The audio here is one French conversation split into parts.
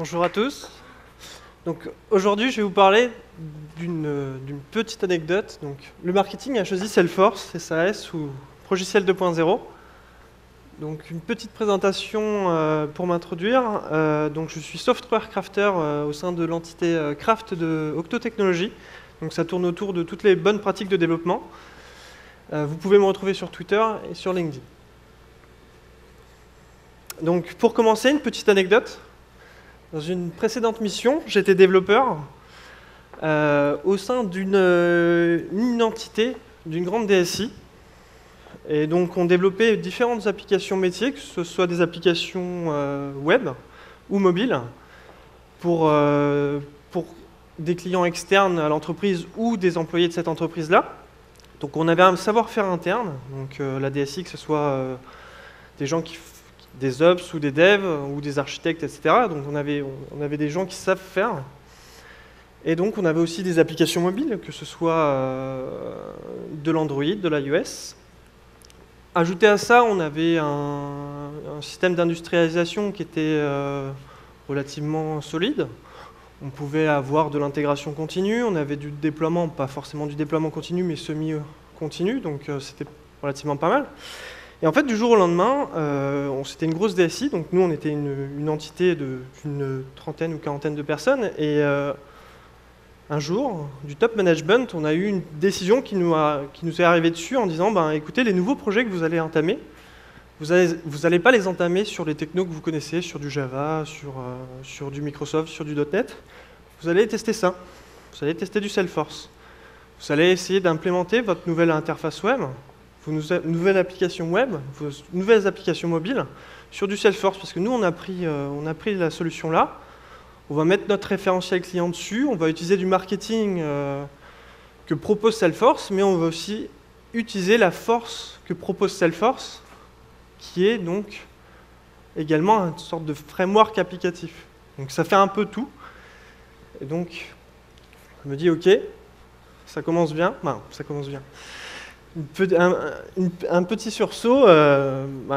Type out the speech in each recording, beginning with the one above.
Bonjour à tous. Donc aujourd'hui, je vais vous parler d'une petite anecdote. Donc, le marketing a choisi Salesforce, SAS ou Progiciel 2.0. Donc une petite présentation pour m'introduire. Donc je suis software crafter au sein de l'entité Craft de Octo Technologies. Donc ça tourne autour de toutes les bonnes pratiques de développement. Vous pouvez me retrouver sur Twitter et sur LinkedIn. Donc pour commencer, une petite anecdote. Dans une précédente mission, j'étais développeur au sein d'une entité, d'une grande DSI. Et donc on développait différentes applications métiers, que ce soit des applications web ou mobiles, pour des clients externes à l'entreprise ou des employés de cette entreprise-là. Donc on avait un savoir-faire interne, donc la DSI, que ce soit des gens des ops ou des devs ou des architectes, etc. Donc on avait des gens qui savent faire. Et donc on avait aussi des applications mobiles, que ce soit de l'Android, de l'iOS. Ajouté à ça, on avait un système d'industrialisation qui était relativement solide. On pouvait avoir de l'intégration continue, on avait du déploiement, pas forcément du déploiement continu, mais semi-continu, donc c'était relativement pas mal. Et en fait, du jour au lendemain, c'était une grosse DSI, donc nous on était une entité d'une trentaine ou quarantaine de personnes, et un jour, du top management, on a eu une décision qui nous est arrivée dessus en disant écoutez, les nouveaux projets que vous allez entamer, vous n'allez pas les entamer sur les technos que vous connaissez, sur du Java, sur du Microsoft, sur du .NET. Vous allez tester ça. Vous allez tester du Salesforce. Vous allez essayer d'implémenter votre nouvelle interface web, vos nouvelles applications web, vos nouvelles applications mobiles sur du Salesforce. Parce que nous, on a pris la solution là. On va mettre notre référentiel client dessus, on va utiliser du marketing que propose Salesforce, mais on va aussi utiliser la force que propose Salesforce, qui est donc également une sorte de framework applicatif. Donc ça fait un peu tout. Et donc, je me dis, ok, ça commence bien. Ben, ça commence bien. Un petit sursaut,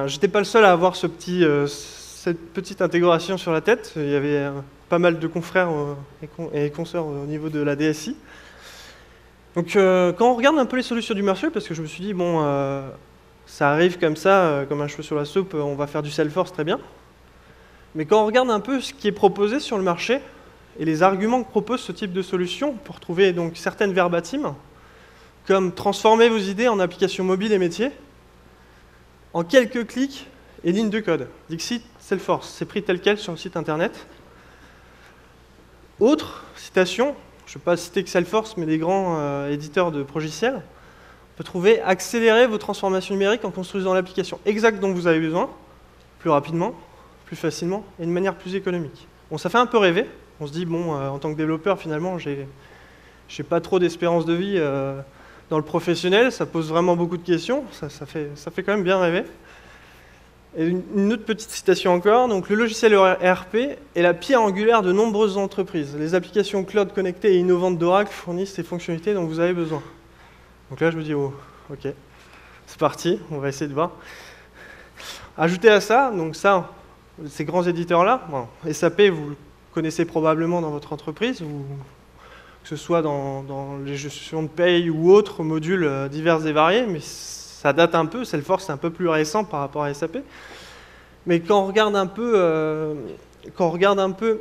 j'étais pas le seul à avoir cette petite intégration sur la tête. Il y avait pas mal de confrères et consoeurs au niveau de la DSI. Donc quand on regarde un peu les solutions du marché, parce que je me suis dit, bon, ça arrive comme ça, comme un cheveu sur la soupe, on va faire du Salesforce, très bien. Mais quand on regarde un peu ce qui est proposé sur le marché, et les arguments que propose ce type de solution, pour trouver donc certaines verbatims, comme transformer vos idées en applications mobiles et métiers, en quelques clics et lignes de code. Dixit Salesforce, c'est pris tel quel sur le site internet. Autre citation, je ne vais pas citer que Salesforce, mais les grands éditeurs de Progiciel, on peut trouver « Accélérer vos transformations numériques en construisant l'application exacte dont vous avez besoin, plus rapidement, plus facilement et de manière plus économique ». Bon, ça fait un peu rêver. On se dit, bon, en tant que développeur, finalement, j'ai pas trop d'espérance de vie dans le professionnel, ça pose vraiment beaucoup de questions, ça fait quand même bien rêver. Et une autre petite citation encore, donc le logiciel ERP est la pierre angulaire de nombreuses entreprises. Les applications cloud connectées et innovantes d'Oracle fournissent les fonctionnalités dont vous avez besoin. Donc là, je me dis, oh, ok, c'est parti, on va essayer de voir. Ajouté à ça, donc ça, ces grands éditeurs-là, bon, SAP, vous le connaissez probablement dans votre entreprise, ou que ce soit dans les gestions de paye ou autres modules divers et variés, mais ça date un peu, Salesforce c'est un peu plus récent par rapport à SAP. Mais quand on regarde un peu,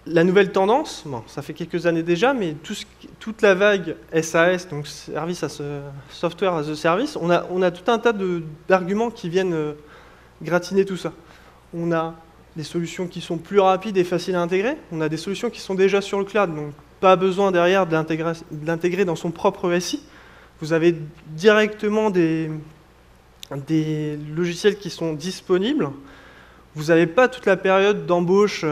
la nouvelle tendance, bon, ça fait quelques années déjà, mais toute la vague SAS, donc Software as a Service, on a tout un tas d'arguments qui viennent gratiner tout ça. On a des solutions qui sont plus rapides et faciles à intégrer, on a des solutions qui sont déjà sur le cloud, donc pas besoin derrière de l'intégrer dans son propre SI. Vous avez directement des logiciels qui sont disponibles. Vous n'avez pas toute la période d'embauche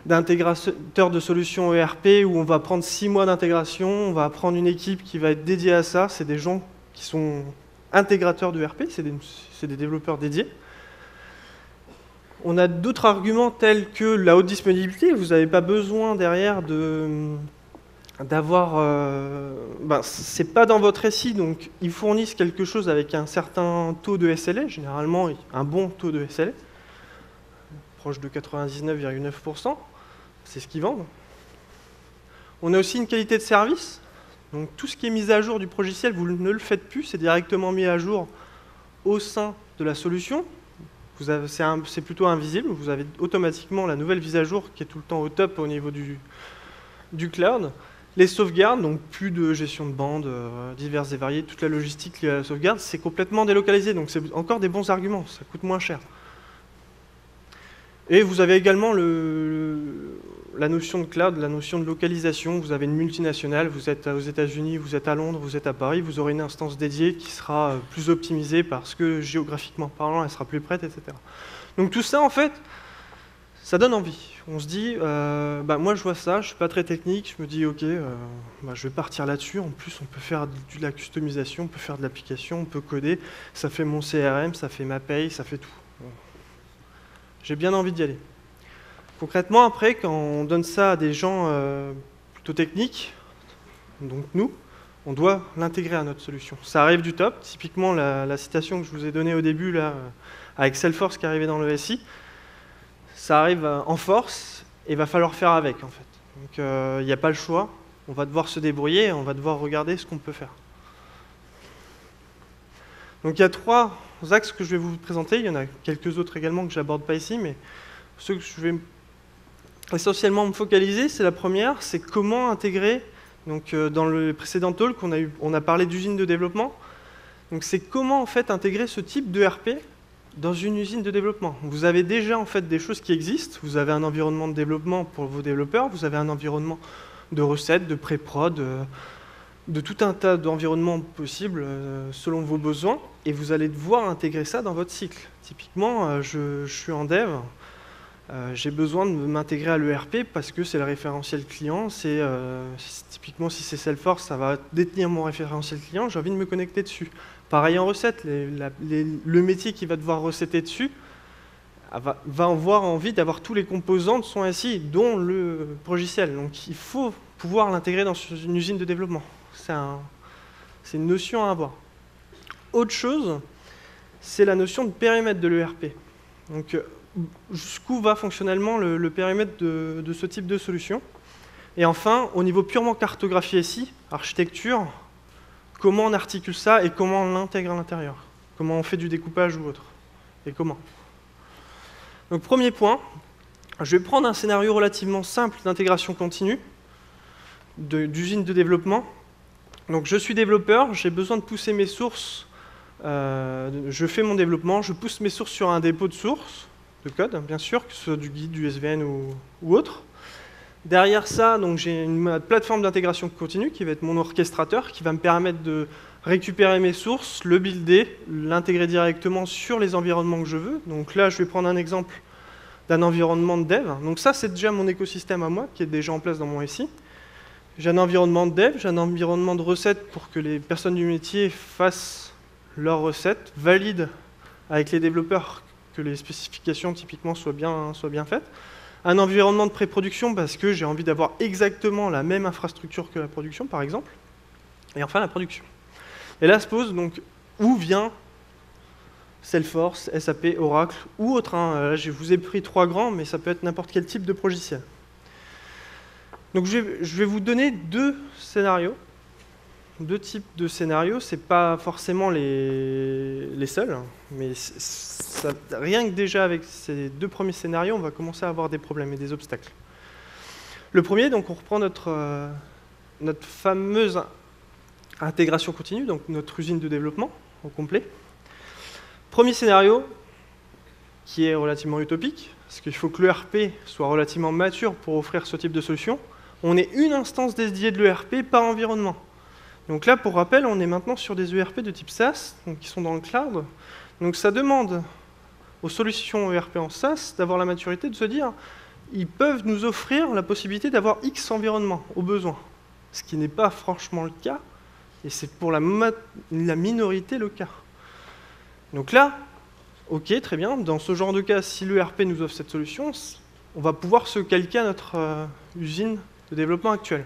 d'intégrateurs de solutions ERP où on va prendre 6 mois d'intégration, on va prendre une équipe qui va être dédiée à ça. C'est des gens qui sont intégrateurs de ERP, c'est des développeurs dédiés. On a d'autres arguments tels que la haute disponibilité. Vous n'avez pas besoin derrière c'est pas dans votre SI, donc ils fournissent quelque chose avec un certain taux de SLA, généralement un bon taux de SLA. proche de 99,9%. C'est ce qu'ils vendent. On a aussi une qualité de service. Donc tout ce qui est mis à jour du logiciel, vous ne le faites plus, c'est directement mis à jour au sein de la solution. C'est plutôt invisible, vous avez automatiquement la nouvelle mise à jour qui est tout le temps au top au niveau du cloud. Les sauvegardes, donc plus de gestion de bandes diverses et variées, toute la logistique liée à la sauvegarde, c'est complètement délocalisé, donc c'est encore des bons arguments, ça coûte moins cher. Et vous avez également la notion de cloud, la notion de localisation. Vous avez une multinationale, vous êtes aux États-Unis, vous êtes à Londres, vous êtes à Paris, vous aurez une instance dédiée qui sera plus optimisée parce que géographiquement parlant, elle sera plus prête, etc. Donc tout ça, en fait, ça donne envie. On se dit, moi je vois ça, je ne suis pas très technique, je me dis, ok, je vais partir là-dessus. En plus, on peut faire de la customisation, on peut faire de l'application, on peut coder. Ça fait mon CRM, ça fait ma paye, ça fait tout. J'ai bien envie d'y aller. Concrètement, après, quand on donne ça à des gens plutôt techniques, donc nous, on doit l'intégrer à notre solution. Ça arrive du top. Typiquement, la citation que je vous ai donnée au début, là, avec Salesforce qui est arrivé dans le SI, ça arrive en force et il va falloir faire avec, en fait. Donc, il n'y a pas le choix. On va devoir se débrouiller et on va devoir regarder ce qu'on peut faire. Donc, il y a 3 axes que je vais vous présenter. Il y en a quelques autres également que je n'aborde pas ici, mais ceux que je vais essentiellement me focaliser, c'est la première, c'est comment intégrer, donc dans le précédent talk, on a parlé d'usine de développement, donc c'est comment en fait intégrer ce type de RP dans une usine de développement. Vous avez déjà en fait des choses qui existent, vous avez un environnement de développement pour vos développeurs, vous avez un environnement de recettes, de pré-prod, de tout un tas d'environnements possibles selon vos besoins, et vous allez devoir intégrer ça dans votre cycle. Typiquement, je suis en dev, j'ai besoin de m'intégrer à l'ERP parce que c'est le référentiel client, typiquement si c'est Salesforce, ça va détenir mon référentiel client, j'ai envie de me connecter dessus. Pareil en recette, le métier qui va devoir recéter dessus va avoir envie d'avoir tous les composants de son SI, dont le logiciel. Donc il faut pouvoir l'intégrer dans une usine de développement. C'est une notion à avoir. Autre chose, c'est la notion de périmètre de l'ERP. Donc jusqu'où va fonctionnellement le périmètre de ce type de solution. Et enfin, au niveau purement cartographie SI, architecture, comment on articule ça et comment on l'intègre à l'intérieur. Comment on fait du découpage ou autre. Et comment. Donc premier point, je vais prendre un scénario relativement simple d'intégration continue, d'usine de développement. Donc je suis développeur, j'ai besoin de pousser mes sources, je fais mon développement, je pousse mes sources sur un dépôt de sources, de code, bien sûr, que ce soit du guide, du SVN ou autre. Derrière ça, j'ai une plateforme d'intégration continue qui va être mon orchestrateur, qui va me permettre de récupérer mes sources, le builder, l'intégrer directement sur les environnements que je veux. Donc là, je vais prendre un exemple d'un environnement de dev. Donc ça, c'est déjà mon écosystème à moi, qui est déjà en place dans mon SI. J'ai un environnement de dev, j'ai un environnement de recettes pour que les personnes du métier fassent leurs recettes, valident avec les développeurs que les spécifications typiquement soient bien faites. Un environnement de pré-production parce que j'ai envie d'avoir exactement la même infrastructure que la production, par exemple. Et enfin, la production. Et là se pose donc où vient Salesforce, SAP, Oracle ou autre. Là, je vous ai pris 3 grands, mais ça peut être n'importe quel type de logiciel. Donc je vais vous donner 2 scénarios, 2 types de scénarios. Ce n'est pas forcément les seuls, mais rien que déjà avec ces 2 premiers scénarios, on va commencer à avoir des problèmes et des obstacles. Le premier, donc on reprend notre fameuse intégration continue, donc notre usine de développement au complet. Premier scénario, qui est relativement utopique, parce qu'il faut que l'ERP soit relativement mature pour offrir ce type de solution. On est une instance dédiée de l'ERP par environnement. Donc là, pour rappel, on est maintenant sur des ERP de type SaaS, donc qui sont dans le cloud. Donc ça demande aux solutions ERP en SaaS d'avoir la maturité de se dire ils peuvent nous offrir la possibilité d'avoir X environnements au besoin. Ce qui n'est pas franchement le cas, et c'est pour la minorité le cas. Donc là, ok, très bien, dans ce genre de cas, si l'ERP nous offre cette solution, on va pouvoir se calquer à notre usine de développement actuel.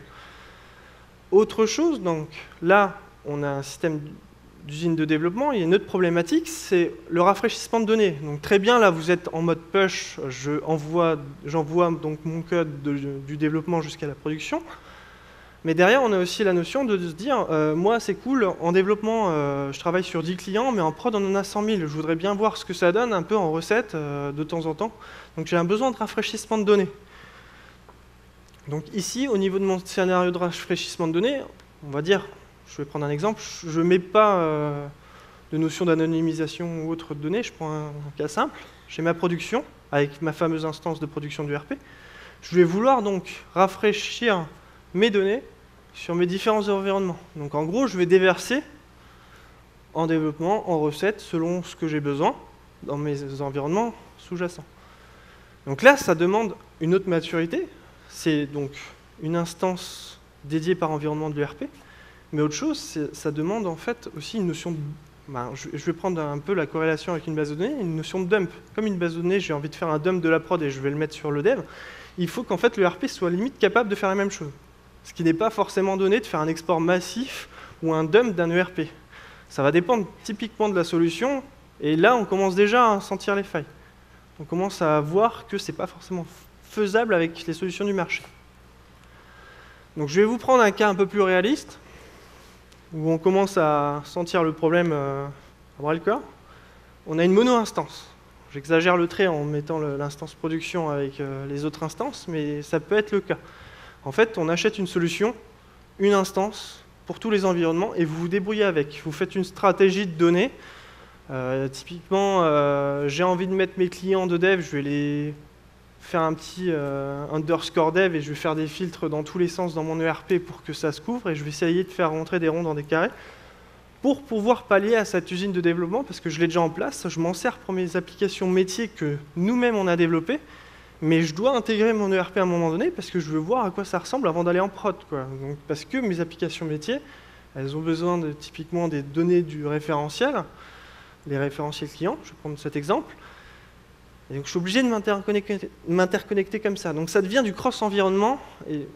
Autre chose, donc là, on a un système d'usine de développement, il y a une autre problématique, c'est le rafraîchissement de données. Donc très bien, là vous êtes en mode push, j'envoie donc mon code du développement jusqu'à la production. Mais derrière, on a aussi la notion de se dire, moi c'est cool, en développement, je travaille sur 10 clients, mais en prod on en a 100 000. Je voudrais bien voir ce que ça donne un peu en recette de temps en temps. Donc j'ai un besoin de rafraîchissement de données. Donc ici, au niveau de mon scénario de rafraîchissement de données, on va dire, je vais prendre un exemple, je ne mets pas de notion d'anonymisation ou autre de données, je prends un cas simple. J'ai ma production, avec ma fameuse instance de production du RP. Je vais vouloir donc rafraîchir mes données sur mes différents environnements. Donc en gros, je vais déverser en développement, en recette, selon ce que j'ai besoin dans mes environnements sous-jacents. Donc là, ça demande une autre maturité. C'est donc une instance dédiée par environnement de l'ERP. Mais autre chose, ça demande en fait aussi une notion de... je vais prendre un peu la corrélation avec une base de données, une notion de dump. Comme une base de données, j'ai envie de faire un dump de la prod et je vais le mettre sur le dev, il faut qu'en fait l'ERP soit limite capable de faire la même chose. Ce qui n'est pas forcément donné de faire un export massif ou un dump d'un ERP. Ça va dépendre typiquement de la solution, et là on commence déjà à sentir les failles. On commence à voir que ce n'est pas forcément faisable avec les solutions du marché. Donc je vais vous prendre un cas un peu plus réaliste, où on commence à sentir le problème à bras le corps. On a une mono-instance. J'exagère le trait en mettant l'instance production avec les autres instances, mais ça peut être le cas. En fait, on achète une solution, une instance, pour tous les environnements, et vous vous débrouillez avec. Vous faites une stratégie de données. Typiquement, j'ai envie de mettre mes clients de dev, je vais les faire un petit underscore dev, et je vais faire des filtres dans tous les sens dans mon ERP pour que ça se couvre, et je vais essayer de faire rentrer des ronds dans des carrés, pour pouvoir pallier à cette usine de développement, parce que je l'ai déjà en place, je m'en sers pour mes applications métiers que nous-mêmes on a développées, mais je dois intégrer mon ERP à un moment donné parce que je veux voir à quoi ça ressemble avant d'aller en prod, quoi. Donc, parce que mes applications métiers, elles ont besoin de, typiquement des données du référentiel, les référentiels clients, je vais prendre cet exemple. Et donc je suis obligé de m'interconnecter comme ça. Donc ça devient du cross-environnement, et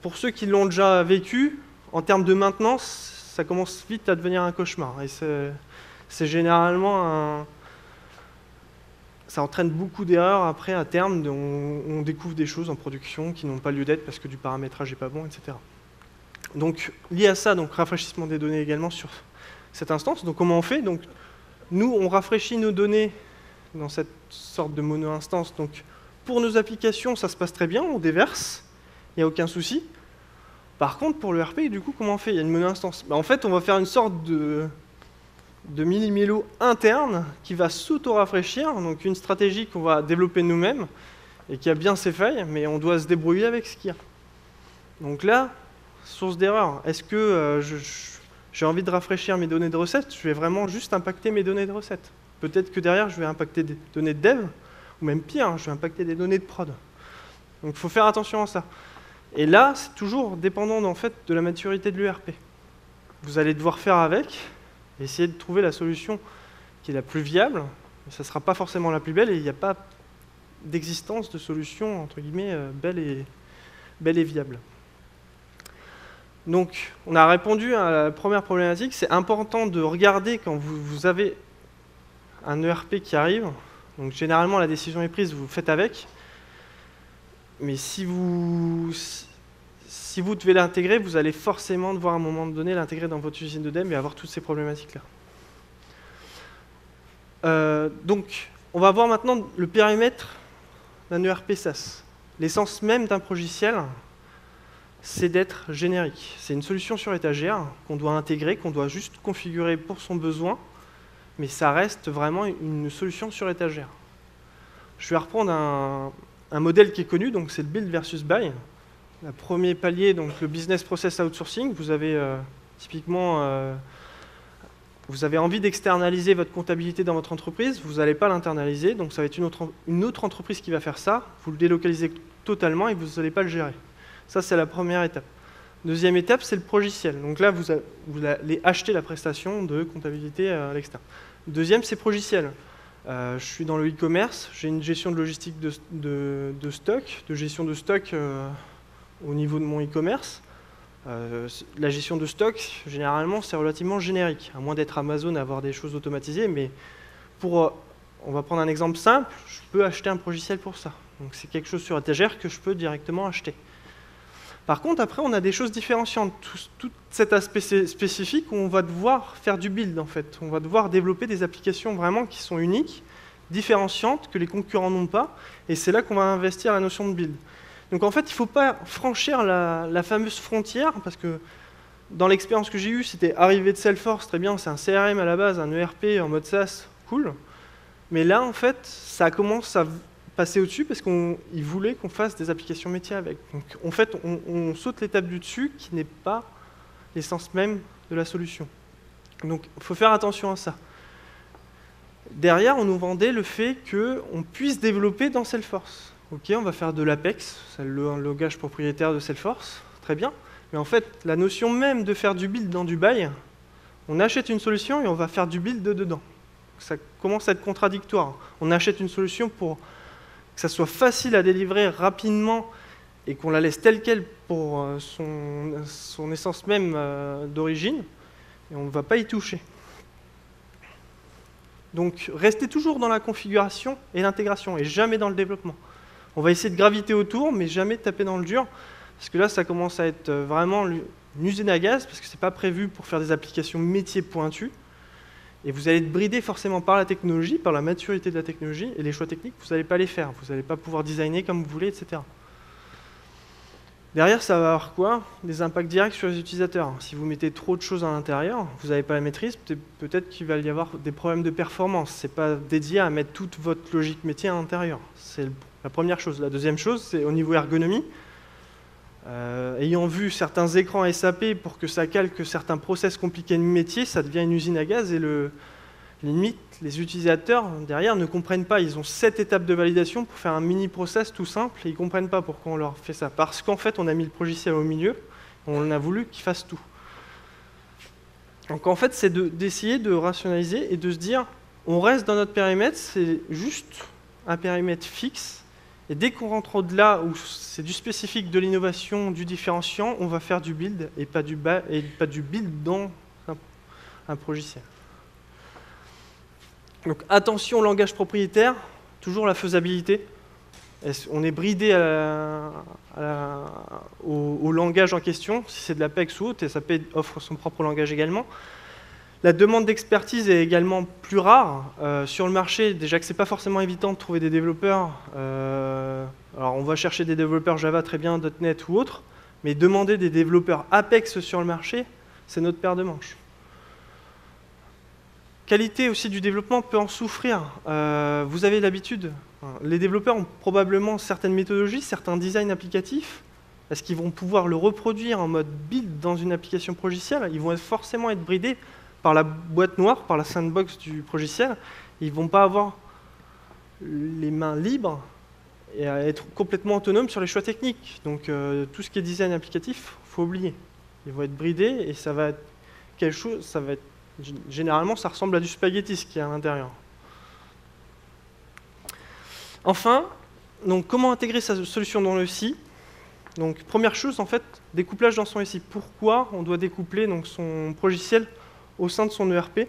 pour ceux qui l'ont déjà vécu, en termes de maintenance, ça commence vite à devenir un cauchemar. Et c'est généralement ça entraîne beaucoup d'erreurs après à terme, on découvre des choses en production qui n'ont pas lieu d'être parce que du paramétrage n'est pas bon, etc. Donc lié à ça, donc rafraîchissement des données également sur cette instance. Donc comment on fait? Donc nous, on rafraîchit nos données dans cette sorte de mono-instance. Donc pour nos applications, ça se passe très bien, on déverse, il n'y a aucun souci. Par contre, pour le RP, du coup, comment on fait? Il y a une mono-instance. En fait, on va faire une sorte de mini-mélo interne qui va s'auto-rafraîchir, donc une stratégie qu'on va développer nous-mêmes et qui a bien ses failles, mais on doit se débrouiller avec ce qu'il y a. Donc là, source d'erreur, est-ce que j'ai envie de rafraîchir mes données de recettes? Je vais vraiment juste impacter mes données de recettes. Peut-être que derrière, je vais impacter des données de dev, ou même pire, je vais impacter des données de prod. Donc il faut faire attention à ça. Et là, c'est toujours dépendant en fait, de la maturité de l'ERP. Vous allez devoir faire avec, essayer de trouver la solution qui est la plus viable, mais ça ne sera pas forcément la plus belle, et il n'y a pas d'existence de solution, entre guillemets, belle et viable. Donc, on a répondu à la première problématique, c'est important de regarder quand vous avez un ERP qui arrive, donc généralement la décision est prise, vous faites avec, mais si vous devez l'intégrer, vous allez forcément devoir à un moment donné l'intégrer dans votre usine de dev et avoir toutes ces problématiques-là. Donc, on va voir maintenant le périmètre d'un ERP SaaS. L'essence même d'un logiciel, c'est d'être générique. C'est une solution sur étagère qu'on doit intégrer, qu'on doit juste configurer pour son besoin, mais ça reste vraiment une solution sur étagère. Je vais reprendre un modèle qui est connu, donc c'est le build versus buy. Le premier palier, donc le business process outsourcing, vous avez typiquement vous avez envie d'externaliser votre comptabilité dans votre entreprise, vous n'allez pas l'internaliser, donc ça va être une autre entreprise qui va faire ça, vous le délocalisez totalement et vous n'allez pas le gérer. Ça, c'est la première étape. Deuxième étape, c'est le progiciel. Donc là, vous allez acheter la prestation de comptabilité à l'externe. Deuxième, c'est progiciel. Je suis dans le e-commerce, j'ai une gestion de logistique de stock, de gestion de stock au niveau de mon e-commerce. La gestion de stock, généralement, c'est relativement générique, à moins d'être Amazon, avoir des choses automatisées, mais on va prendre un exemple simple, je peux acheter un logiciel pour ça. Donc c'est quelque chose sur étagère que je peux directement acheter. Par contre, après, on a des choses différenciantes. Tout cet aspect spécifique où on va devoir faire du build, en fait. On va devoir développer des applications vraiment qui sont uniques, différenciantes, que les concurrents n'ont pas, et c'est là qu'on va investir la notion de build. Donc en fait, il ne faut pas franchir la fameuse frontière, parce que dans l'expérience que j'ai eue, c'était arrivé de Salesforce, très bien, c'est un CRM à la base, un ERP en mode SaaS, cool. Mais là, en fait, ça commence à passer au-dessus, parce qu'ils voulaient qu'on fasse des applications métiers avec. Donc en fait, on saute l'étape du dessus, qui n'est pas l'essence même de la solution. Donc il faut faire attention à ça. Derrière, on nous vendait le fait qu'on puisse développer dans Salesforce. Ok, on va faire de l'Apex, c'est le langage propriétaire de Salesforce, très bien. Mais en fait, la notion même de faire du build dans du buy, on achète une solution et on va faire du build dedans. Ça commence à être contradictoire. On achète une solution pour que ça soit facile à délivrer rapidement et qu'on la laisse telle qu'elle pour son essence même d'origine, et on ne va pas y toucher. Donc, restez toujours dans la configuration et l'intégration, et jamais dans le développement. On va essayer de graviter autour, mais jamais taper dans le dur, parce que là, ça commence à être vraiment une usine à gaz, parce que ce n'est pas prévu pour faire des applications métiers pointues, et vous allez être bridé forcément par la technologie, par la maturité de la technologie, et les choix techniques, vous n'allez pas les faire, vous n'allez pas pouvoir designer comme vous voulez, etc. Derrière, ça va avoir quoi? Des impacts directs sur les utilisateurs. Si vous mettez trop de choses à l'intérieur, vous n'avez pas la maîtrise, peut-être qu'il va y avoir des problèmes de performance. Ce n'est pas dédié à mettre toute votre logique métier à l'intérieur. C'est la première chose. La deuxième chose, c'est au niveau ergonomie. Ayant vu certains écrans SAP pour que ça calque certains process compliqués de métier, ça devient une usine à gaz et limite, les utilisateurs derrière ne comprennent pas. Ils ont 7 étapes de validation pour faire un mini-process tout simple et ils ne comprennent pas pourquoi on leur fait ça. Parce qu'en fait, on a mis le logiciel au milieu, on a voulu qu'il fasse tout. Donc en fait, c'est d'essayer de rationaliser et de se dire, on reste dans notre périmètre, c'est juste un périmètre fixe. Et dès qu'on rentre au-delà, où c'est du spécifique, de l'innovation, du différenciant, on va faire du build et pas du build dans un logiciel. Donc attention au langage propriétaire, toujours la faisabilité. On est bridé au langage en question, si c'est de l'Apex ou autre, et SAP offre son propre langage également. La demande d'expertise est également plus rare. Sur le marché, déjà que ce n'est pas forcément évident de trouver des développeurs. Alors on va chercher des développeurs Java très bien, .NET ou autre, mais demander des développeurs Apex sur le marché, c'est notre paire de manches. Qualité aussi du développement peut en souffrir. Vous avez l'habitude, les développeurs ont probablement certaines méthodologies, certains designs applicatifs. Est-ce qu'ils vont pouvoir le reproduire en mode build dans une application logicielle? Ils vont forcément être bridés par la boîte noire, par la sandbox du logiciel. Ils ne vont pas avoir les mains libres et à être complètement autonomes sur les choix techniques. Donc tout ce qui est design applicatif, il faut oublier. Ils vont être bridés et ça va être quelque chose, ça va être généralement, ça ressemble à du spaghetti, ce qu'il y a à l'intérieur. Enfin, donc, comment intégrer sa solution dans le SI? Donc, première chose, en fait, découplage dans son SI. Pourquoi on doit découpler donc, son logiciel au sein de son ERP?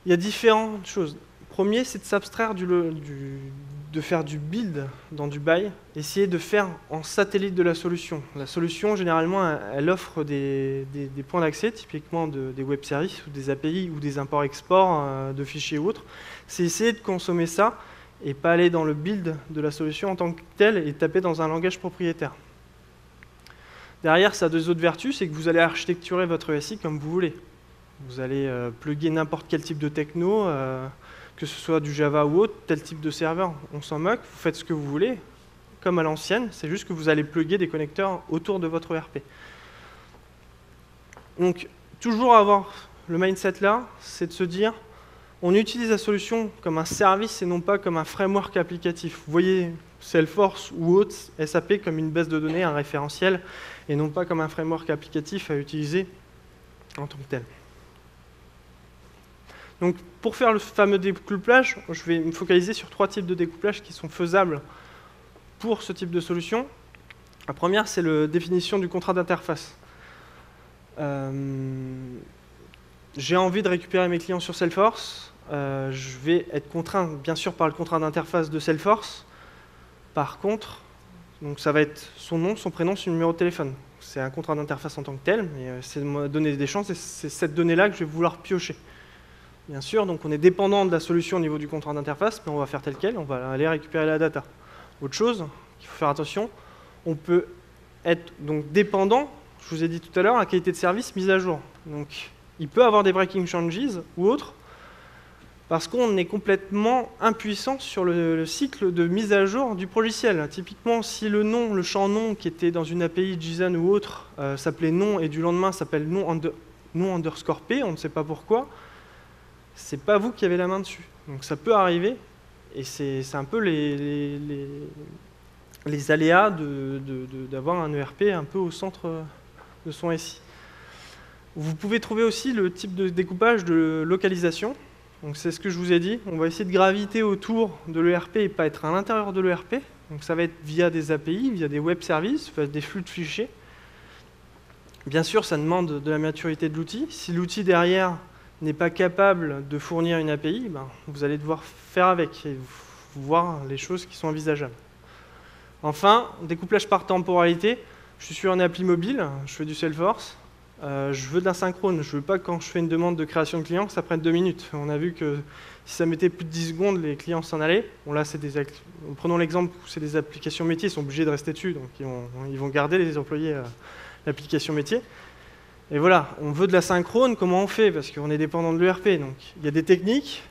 Il y a différentes choses. Premier, c'est de s'abstraire de faire du build dans du buy, essayer de faire en satellite de la solution. La solution, généralement, elle offre des points d'accès, typiquement des web services ou des API ou des imports-exports de fichiers ou autres. C'est essayer de consommer ça et pas aller dans le build de la solution en tant que telle et taper dans un langage propriétaire. Derrière, ça a deux autres vertus, c'est que vous allez architecturer votre SI comme vous voulez. Vous allez plugger n'importe quel type de techno, que ce soit du Java ou autre, tel type de serveur, on s'en moque, vous faites ce que vous voulez, comme à l'ancienne, c'est juste que vous allez plugger des connecteurs autour de votre ERP. Donc, toujours avoir le mindset là, c'est de se dire, on utilise la solution comme un service et non pas comme un framework applicatif. Vous voyez Salesforce ou autre, SAP comme une base de données, un référentiel, et non pas comme un framework applicatif à utiliser en tant que tel. Donc, pour faire le fameux découplage, je vais me focaliser sur 3 types de découplage qui sont faisables pour ce type de solution. La première, c'est la définition du contrat d'interface. J'ai envie de récupérer mes clients sur Salesforce. Je vais être contraint, bien sûr, par le contrat d'interface de Salesforce. Par contre, donc ça va être son nom, son prénom, son numéro de téléphone. C'est un contrat d'interface en tant que tel, mais c'est de me donner des chances et c'est cette donnée-là que je vais vouloir piocher. Bien sûr, donc on est dépendant de la solution au niveau du contrat d'interface, mais on va faire tel quel, on va aller récupérer la data. Autre chose qu'il faut faire attention, on peut être donc dépendant, je vous ai dit tout à l'heure, la qualité de service mise à jour. Donc il peut avoir des breaking changes ou autres, parce qu'on est complètement impuissant sur le cycle de mise à jour du logiciel. Typiquement, si le champ nom qui était dans une API JSON ou autre s'appelait nom et du lendemain s'appelle nom underscore p, on ne sait pas pourquoi, c'est pas vous qui avez la main dessus. Donc ça peut arriver, et c'est un peu les aléas d'avoir un ERP un peu au centre de son SI. Vous pouvez trouver aussi le type de découpage de localisation. Donc c'est ce que je vous ai dit, on va essayer de graviter autour de l'ERP et pas être à l'intérieur de l'ERP. Donc ça va être via des API, via des web services, des flux de fichiers. Bien sûr, ça demande de la maturité de l'outil. Si l'outil derrière n'est pas capable de fournir une API, ben, vous allez devoir faire avec et voir les choses qui sont envisageables. Enfin, découplage par temporalité. Je suis sur une appli mobile, je fais du Salesforce. Je veux de l'asynchrone, je veux pas que quand je fais une demande de création de client que ça prenne 2 minutes. On a vu que si ça mettait plus de 10 secondes, les clients s'en allaient. Bon, là, prenons l'exemple où c'est des applications métiers, ils sont obligés de rester dessus, donc ils vont garder les employés l'application métier. Et voilà, on veut de l'asynchrone, comment on fait? Parce qu'on est dépendant de l'ERP. Donc il y a des techniques,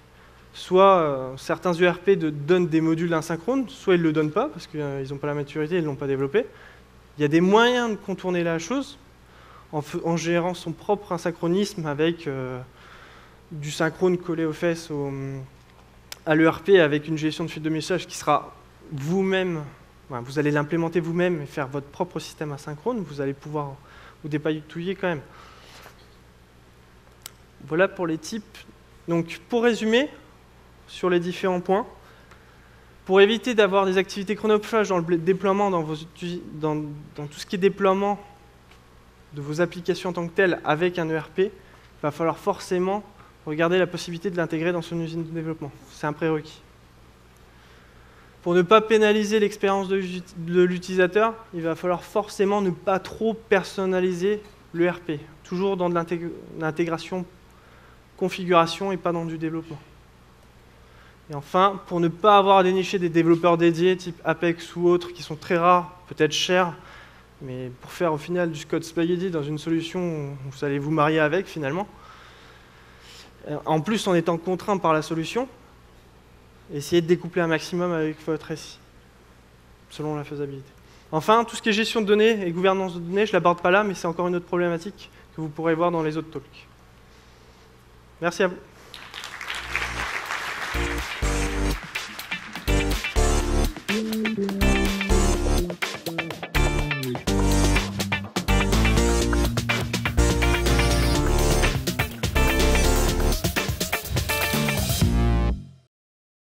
soit certains ERP donnent des modules asynchrone, soit ils ne le donnent pas, parce qu'ils n'ont pas la maturité, ils ne l'ont pas développé. Il y a des moyens de contourner la chose, en gérant son propre asynchronisme avec du synchrone collé aux fesses à l'ERP avec une gestion de fuite de messages qui sera vous-même, vous allez l'implémenter vous-même et faire votre propre système asynchrone, vous allez pouvoir vous dépatouiller quand même. Voilà pour les types. Donc pour résumer sur les différents points, pour éviter d'avoir des activités chronophages dans le déploiement, dans tout ce qui est déploiement de vos applications en tant que telles avec un ERP, il va falloir forcément regarder la possibilité de l'intégrer dans son usine de développement. C'est un prérequis. Pour ne pas pénaliser l'expérience de l'utilisateur, il va falloir forcément ne pas trop personnaliser l'ERP. Toujours dans de l'intégration, configuration et pas dans du développement. Et enfin, pour ne pas avoir à dénicher des développeurs dédiés, type Apex ou autres, qui sont très rares, peut-être chers, mais pour faire au final du code spaghetti dans une solution où vous allez vous marier avec finalement, en plus en étant contraint par la solution, essayez de découpler un maximum avec votre SI, selon la faisabilité. Enfin, tout ce qui est gestion de données et gouvernance de données, je ne l'aborde pas là, mais c'est encore une autre problématique que vous pourrez voir dans les autres talks. Merci à vous.